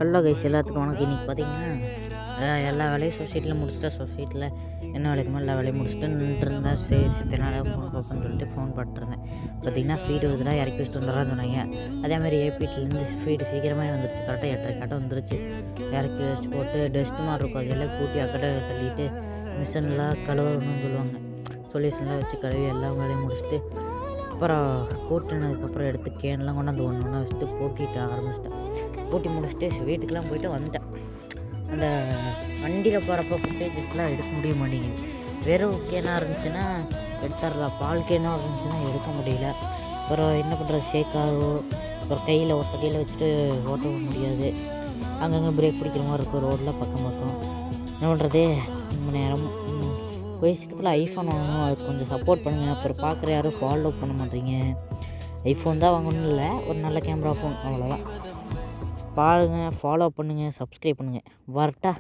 Hello guys, எல்லாத்துக்கும் வணக்கம். இன்றைக்கி பார்த்தீங்கன்னா எல்லா வேலையும் சொசைட்டியில் முடிச்சுட்டேன். சொசைட்டியில் என்ன வேலைக்குமோ எல்லா வேலையும் முடிச்சுட்டு நின்றுருந்தேன். சரி சித்தனால ஃபோன் பார்ப்பேன்னு சொல்லிட்டு ஃபோன் பண்ணிட்டுருந்தேன். பார்த்திங்கன்னா ஃபீடு வருதுடா, இறக்கி வச்சுட்டு வந்துடுறான்னு சொன்னாங்க. அதேமாதிரி ஏபிடிலேருந்து ஃபீடு சீக்கிரமாக வந்துருச்சு. கரெக்டாக 8:30 வந்துருச்சு. இறக்கி வச்சுட்டு போட்டு டஸ்ட்டு மாதிரி இருக்கும், அதெல்லாம் கூட்டி அக்கடை தள்ளிட்டு மிஷின்லாம் கழுவணும்னு சொல்லுவாங்க. சொல்யூஷன்லாம் வச்சு கழுவி எல்லா வேலையும் முடிச்சுட்டு அப்புறம் கூட்டினதுக்கப்புறம் எடுத்து கேன்லாம் கொண்டாந்து ஒன்று ஒன்றா வச்சுட்டு போட்டிட்டு ஆரம்பிச்சிட்டேன். போட்டி முடிச்சுட்டு வீட்டுக்கெலாம் போயிட்டு வந்துட்டேன். அந்த வண்டியில் போகிறப்ப ஃபுட்டேஜஸ்லாம் எடுக்க முடிய மாட்டேங்குது. வெறும் கேனாக இருந்துச்சுன்னா எடுத்துடலாம், பால் கேனாக இருந்துச்சுன்னா எடுக்க முடியல. அப்புறம் என்ன பண்ணுறது, ஷேக்காகவோ அப்புறம் கையில் ஒத்த கையில் வச்சுட்டு ஓட்ட முடியாது. அங்கங்கே பிரேக் பிடிக்கிற மாதிரி இருக்கும் ரோட்டில் பக்கம் என்ன பண்ணுறது. ரொம்ப நேரம் சீக்கிரத்தில் ஐஃபோன் வாங்கணும், அதுக்கு கொஞ்சம் சப்போர்ட் பண்ணுங்கள். அப்புறம் பார்க்குற யாரும் ஃபாலோ பண்ண மாட்டேறீங்க. ஐஃபோன் தான் வாங்கணும் இல்லை, ஒரு நல்ல கேமரா ஃபோன், அவ்வளோதான். பாருங்கள், ஃபாலோ பண்ணுங்கள், சப்ஸ்கிரைப் பண்ணுங்கள். வரட்டா.